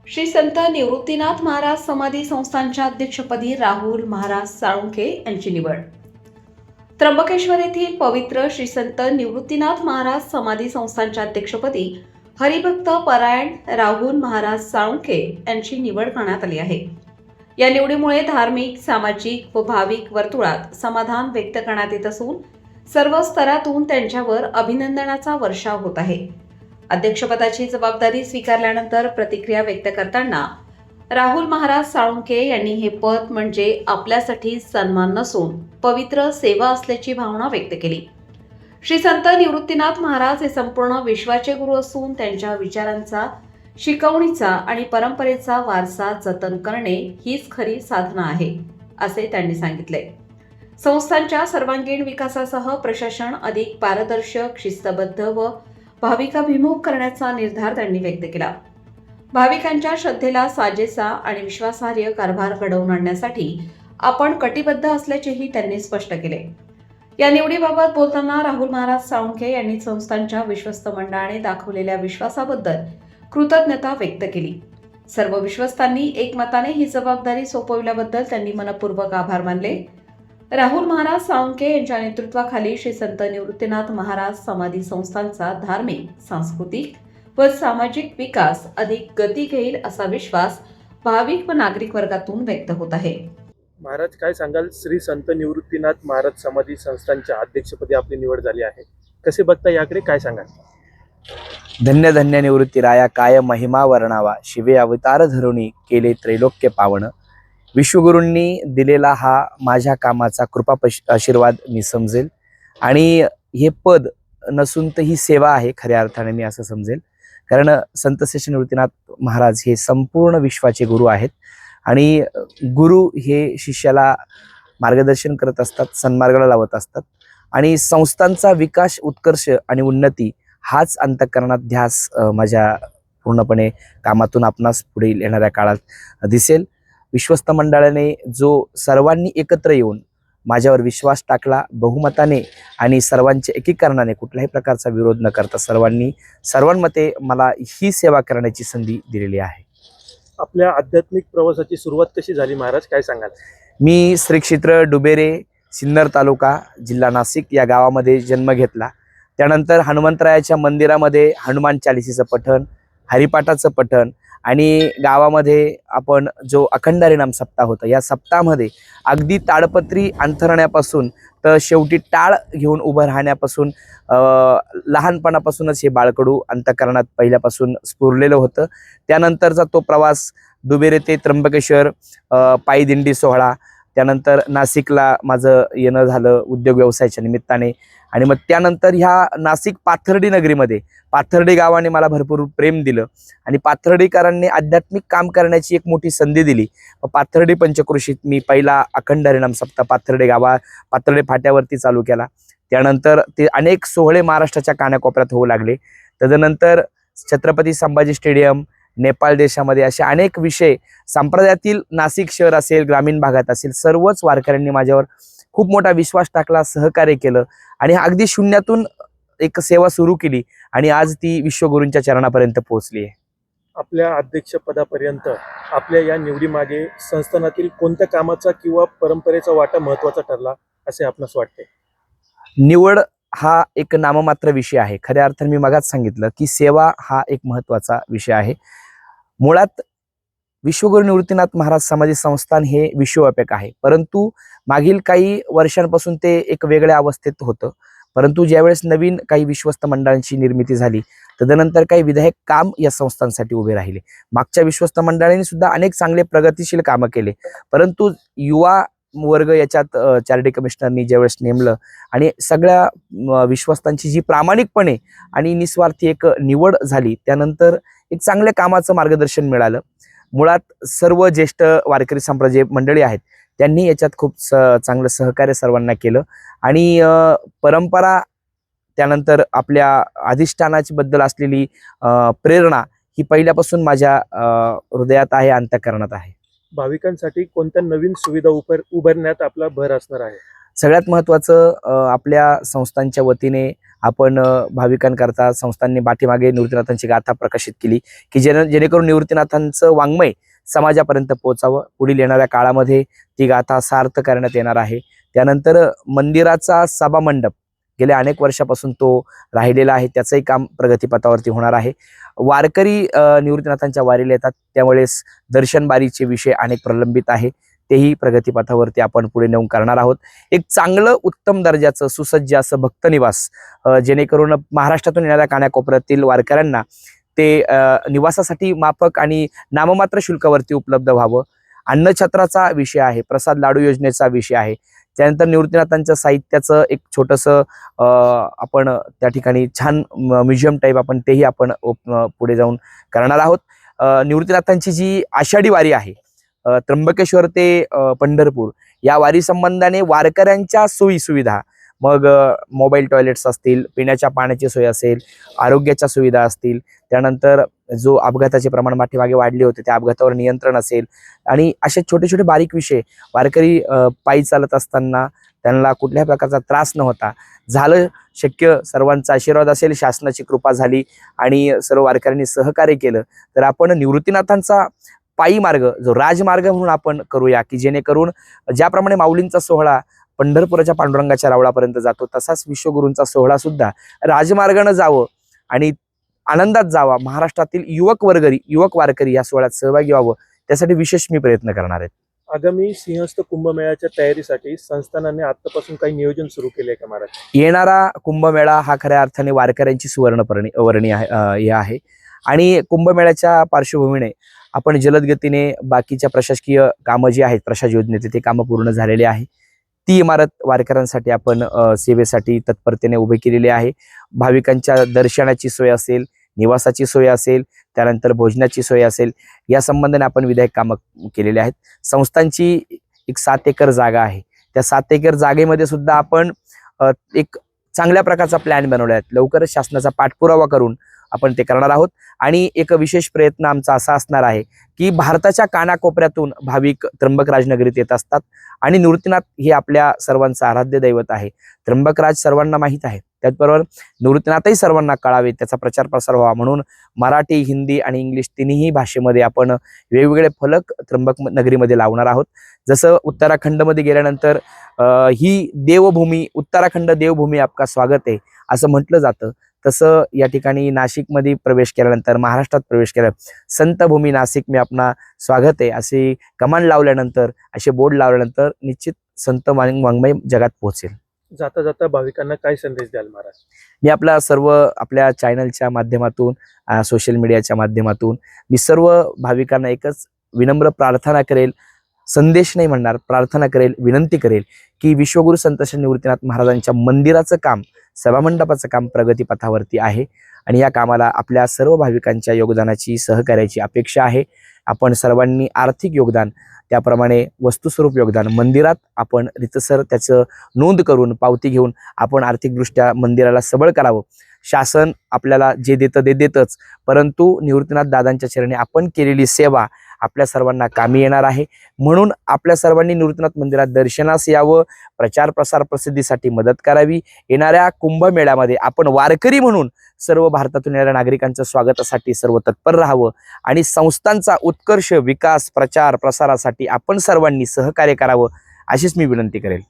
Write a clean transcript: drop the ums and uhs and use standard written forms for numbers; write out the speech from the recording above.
श्री संत निवृत्तीनाथ महाराज समाधी संस्थानच्या अध्यक्षपदी राहुल महाराज साळुंखे यांची निवड. त्र्यंबकेश्वर येथील पवित्र श्री संत निवृत्तीनाथ महाराज समाधी संस्थानच्या अध्यक्षपदी हरिभक्त परायण राहुल महाराज साळुंखे यांची निवड करण्यात आली आहे. या निवडीमुळे धार्मिक, सामाजिक व भाविक वर्तुळात समाधान व्यक्त करण्यात येत असून सर्व स्तरातून त्यांच्यावर अभिनंदनाचा वर्षाव होत आहे. अध्यक्षपदाची जबाबदारी स्वीकारल्यानंतर प्रतिक्रिया व्यक्त करताना राहुल महाराज साळुंखे यांनी हे पद म्हणजे आपल्यासाठी सन्मान नसून पवित्र सेवा असल्याची भावना व्यक्त केली. श्री संत निवृत्तीनाथ महाराज हे संपूर्ण विश्वाचे गुरु असून त्यांच्या विचारांचा, शिकवणीचा आणि परंपरेचा वारसा जतन करणे हीच खरी साधना आहे, असे त्यांनी सांगितले. संस्थांच्या सर्वांगीण विकासासह प्रशासन अधिक पारदर्शक, शिस्तबद्ध व भाविकाभिमुख करण्याचा निर्धार त्यांनी व्यक्त केला. भाविकांच्या श्रद्धेला साजेसा आणि विश्वासार्ह कारभार घडवून आणण्यासाठी आपण कटिबद्ध असल्याचेही त्यांनी स्पष्ट केले. या निवडीबाबत बोलताना राहुल महाराज साळुंखे यांनी संस्थांच्या विश्वस्त मंडळाने दाखवलेल्या विश्वासाबद्दल कृतज्ञता व्यक्त केली. सर्व विश्वस्तांनी एकमताने ही जबाबदारी सोपविल्याबद्दल त्यांनी मनपूर्वक आभार मानले. राहुल महाराज साळुंखे यांच्या नेतृत्वाखाली श्री संत निवृत्तीनाथ महाराज समाधी संस्थांचा धार्मिक, सांस्कृतिक व सामाजिक विकास अधिक गती घेईल असा विश्वास भाविक व नागरिक वर्गातून व्यक्त होत आहे. महाराज, काय सांगाल? श्री संत निवृत्तीनाथ महाराज समाधी संस्थांच्या अध्यक्षपदी आपली निवड झाली आहे. कसे बघता याकडे, काय सांगाल? धन्य धन्य निवृत्ती राया, काय महिमा वर्णावा, शिवे अवतार धरुणी केले त्रैलोक्य पावन. विश्वगुरूंनी दिलेला हा माझ्या कामाचा कृपा आशीर्वाद मी समजेल आणि हे पद नसून तर ही सेवा आहे खऱ्या अर्थाने, मी असं समजेल. कारण संत श्री निवृत्तीनाथ महाराज हे संपूर्ण विश्वाचे गुरु आहेत आणि गुरु हे शिष्याला मार्गदर्शन करत असतात, सन्मार्गाला लावत असतात आणि संस्थांचा विकास, उत्कर्ष आणि उन्नती हाच अंतःकरणात ध्यास माझ्या पूर्णपणे कामातून आपणास पुढील येणाऱ्या काळात दिसेल. विश्वस्त मंडळाने जो सर्वांनी एकत्र येऊन माझ्यावर विश्वास टाकला, बहुमताने आणि सर्वांच्या एकीकरणाने, कुठल्याही प्रकारचा विरोध न करता सर्वांमते मला ही सेवा करण्याची संधी दिलेली आहे. आपल्या आध्यात्मिक प्रवासाची सुरुवात कशी झाली महाराज, काय सांगाल? मी श्री क्षेत्र डुबेरे, सिन्नर तालुका, जिल्हा नाशिक या गावामध्ये जन्म घेतला. त्यानंतर हनुमंतरायाच्या मंदिरामध्ये हनुमान चालिसीचं पठण, हरिपाठाचं पठण आणि गावामध्ये आपण जो अखंड हरिनाम सप्ताह होता, या सप्ताहामध्ये अगदी ताडपत्री अंथरण्यापासून तर शेवटी टाळ घेऊन उभं राहण्यापासून लहानपणापासूनच हे बाळकडू अंतःकरणात पहिल्यापासून स्फुरलेलं होतं. त्यानंतरचा तो प्रवास दुबेरे ते त्र्यंबकेश्वर पायी दिंडी सोहळा, त्यानंतर नाशिकला माझं येणं झालं उद्योग व्यवसायाच्या निमित्ताने आणि मग त्यानंतर ह्या नाशिक पाथर्डी नगरीमध्ये पाथर्डी गावाने मला भरपूर प्रेम दिलं आणि पाथर्डीकरांनी आध्यात्मिक काम करण्याची एक मोठी संधी दिली. पाथर्डी पंचक्रोशीत मी पहिला अखंड हरिनाम सप्ताह पाथर्डी फाट्यावरती चालू केला. त्यानंतर ते अनेक सोहळे महाराष्ट्राच्या कानाकोपऱ्यात होऊ लागले. तदनंतर छत्रपती संभाजी स्टेडियम, नेपाळ देशामध्ये असे अनेक विषय, संप्रदायातील नाशिक शहर असेल, ग्रामीण भागात असेल, सर्वच वारकऱ्यांनी माझ्यावर खूप मोठा विश्वास टाकला, सहकार्य केलं आणि अगदी शून्यातून एक सेवा सुरू केली आणि आज ती विश्वगुरूंच्या चरणापर्यंत पोहोचली आहे. आपल्या अध्यक्षपदापर्यंत आपल्या या निवडीमागे संस्थानातील कोणत्या कामाचा किंवा परंपरेचा वाटा महत्वाचा ठरला असे आपणास वाटते? निवड हा एक नाममात्र विषय आहे. खऱ्या अर्थाने मी मगाच सांगितलं की सेवा हा एक महत्वाचा विषय आहे. मुळात विश्वगुरू निवृत्तीनाथ महाराज समाधी संस्थान हे विश्वव्यापक आहे, परंतु मागील काही वर्षांपासून ते एक वेगळ्या अवस्थेत होतं. परंतु ज्यावेळेस नवीन काही विश्वस्त मंडळांची निर्मिती झाली, तदनंतर काही विधायक काम या संस्थांसाठी उभे राहिले. मागच्या विश्वस्त मंडळांनी सुद्धा अनेक चांगले प्रगतिशील कामं केले, परंतु युवा वर्ग याच्यात चॅरिटी कमिशनरनी ज्यावेळेस नेमलं आणि सगळ्या विश्वस्तांची जी प्रामाणिकपणे आणि निस्वार्थी एक निवड झाली, त्यानंतर एक चांगल्या कामाचं मार्गदर्शन मिळालं. मुळात सर्व ज्येष्ठ वारकरी संप्रदाय मंडळी आहेत त्यांनी याच्यात खूप चांगलं सहकार्य सर्वांना केलं आणि परंपरा, त्यानंतर आपल्या अधिष्ठानाची बद्दल असलेली प्रेरणा ही पहिल्यापासून माझ्या हृदयात आहे, अंतःकरणात आहे. भाविकांसाठी कोणत्या नवीन सुविधा उभारण्यात आपला भर असणार आहे? सगळ्यात महत्त्वाचं आपल्या संस्थांच्या वतीने आपण भाविकांकरता संस्थांनी पाठीमागे निवृत्तीनाथांची गाथा प्रकाशित केली की जेणेकरून निवृत्तीनाथांचं वाङ्मय समाजापर्यंत पोहोचावं. पुढील येणाऱ्या काळामध्ये ती गाथा सार्थ करण्यात येणार आहे. त्यानंतर मंदिराचा सभामंडप गेल्या अनेक वर्षापासून तो राहिलेला आहे, त्याचंही काम प्रगतीपथावरती होणार आहे. वारकरी निवृत्तीनाथांच्या वारीला येतात, त्यामुळे दर्शन बारीचे विषय अनेक प्रलंबित आहे, तेही प्रगतीपथावरती आपण पुढे नेऊन करणार आहोत. एक चांगलं उत्तम दर्जाचं सुसज्ज असं भक्तनिवास जेणेकरून महाराष्ट्रातून येणाऱ्या कानाकोपऱ्यातील वारकऱ्यांना ते निवासासाठी माफक आणि नाममात्र शुल्कावरती उपलब्ध व्हावं. अन्नछत्राचा विषय आहे, प्रसाद लाडू योजनेचा विषय आहे. त्यानंतर निवृत्तीनाथांच्या साहित्याचं एक छोटंसं आपण त्या ठिकाणी छान म्युझियम टाईप आपण तेही आपण पुढे जाऊन करणार आहोत. निवृत्तीनाथांची जी आषाढी वारी आहे त्र्यंबकेश्वर ते पंढरपूर, या वारी संबंधाने वारकऱ्यांच्या सोयी सुविधा, मग मोबाईल टॉयलेट्स असतील, पिण्याच्या पाण्याची सोय असेल, आरोग्याच्या सुविधा असतील, त्यानंतर जो अपघाताचे प्रमाण पाठीमागे वाढले होते त्या अपघातावर नियंत्रण असेल, आणि असे छोटे छोटे बारीक विषय वारकरी पायी चालत असताना त्यांना कुठल्याही प्रकारचा त्रास न होता झालं शक्य. सर्वांचा आशीर्वाद असेल, शासनाची कृपा झाली आणि सर्व वारकऱ्यांनी सहकार्य केलं तर आपण निवृत्तीनाथांचा पायी मार्ग जो राजमार्ग म्हणून आपण करूया, की जेणेकरून ज्याप्रमाणे माऊलींचा सोहळा पंढरपुराच्या पांडुरंगाच्या रावळापर्यंत जातो तसाच विश्वगुरूंचा सोहळा सुद्धा राजमार्गानं जावं आणि आनंदात जावा. महाराष्ट्रातील युवक वारकरी या सोहळ्यात सहभागी व्हावं, त्यासाठी विशेष मी प्रयत्न करणार आहे. आगामी सिंहस्थ कुंभमेळ्याच्या तयारीसाठी संस्थानाने आतापासून काही नियोजन सुरू केले का महाराज? येणारा कुंभमेळा हा खऱ्या अर्थाने वारकऱ्यांची सुवर्णवर्णी आहे आणि कुंभमेळ्याच्या पार्श्वभूमीने आपण जलद गतीने बाकीच्या प्रशासकीय कामं जी आहेत प्रशास योजनेचे ते कामं पूर्ण झालेले आहे. ती इमारत वारकऱ्यांसाठी आपण सेवेसाठी तत्परतेने उभी केलेली आहे. भाविकांच्या दर्शनाची सोय असेल, निवासाची सोय असेल, त्यानंतर भोजनाची सोय असेल, या संबंधाने आपण विधायक कामं केलेली आहेत. संस्थांची एक 7 एकर जागा आहे, त्या 7 एकर जागेमध्ये सुद्धा आपण एक चांगल्या प्रकारचा प्लॅन बनवला आहे. लवकरच शासनाचा पाठपुरावा करून आपण ते करणार आहोत. आणि एक विशेष प्रयत्न आमचा असा असणार आहे की भारताच्या कानाकोपऱ्यातून भाविक त्र्यंबकराज नगरीत येत असतात आणि निवृत्तीनाथ हे आपल्या सर्वांचं आराध्य दैवत आहे. त्र्यंबकराज सर्वांना माहीत आहे, त्याचबरोबर निवृत्तीनाथही सर्वांना कळावे, त्याचा प्रचार प्रसार व्हावा म्हणून मराठी, हिंदी आणि इंग्लिश तिन्ही भाषेमध्ये आपण वेगवेगळे फलक त्र्यंबक नगरीमध्ये लावणार आहोत. जसं उत्तराखंडमध्ये गेल्यानंतर ही देवभूमी, उत्तराखंड देवभूमी आपका स्वागत आहे असं म्हटलं जातं, तसं या ठिकाणी नाशिकमध्ये प्रवेश केल्यानंतर, महाराष्ट्रात प्रवेश केला, संत भूमी नाशिक में अपना स्वागत आहे असे कमान लावल्यानंतर, असे बोर्ड लावल्यानंतर निश्चित संत वाङ्मय जगात पोहोचेल. जाता जाता भाविकांना काय संदेश द्याल महाराज? मी आपल्या चॅनलच्या माध्यमातून, सोशल मीडियाच्या माध्यमातून मी सर्व भाविकांना एकच विनम्र प्रार्थना करेल, संदेश नाही म्हणणार, प्रार्थना करेल, विनंती करेल की विश्वगुरु संत श्री निवृत्तीनाथ महाराजांच्या मंदिराचं काम, सभामंडपाचं काम प्रगतीपथावरती आहे आणि या कामाला आपल्या सर्व भाविकांच्या योगदानाची, सहकार्याची अपेक्षा आहे. आपण सर्वांनी आर्थिक योगदान, त्याप्रमाणे वस्तुस्वरूप योगदान, मंदिरात आपण रितसर त्याचं नोंद करून पावती घेऊन आपण आर्थिकदृष्ट्या मंदिराला सबळ करावं. शासन आपल्याला जे देतं ते देतच, परंतु निवृत्तीनाथ दादांच्या चरणी आपण केलेली सेवा आपल्या सर्वांना कामी येणार आहे. म्हणून आपल्या सर्वांनी निवृत्तीनाथ मंदिरात दर्शनास यावं, प्रचार प्रसार प्रसिद्धीसाठी मदत करावी. येणाऱ्या कुंभमेळ्यामध्ये आपण वारकरी म्हणून सर्व भारतातून येणाऱ्या नागरिकांच्या स्वागतासाठी सर्व तत्पर राहावं आणि संस्थांचा उत्कर्ष, विकास, प्रचार प्रसारासाठी आपण सर्वांनी सहकार्य करावं अशीच मी विनंती करेल.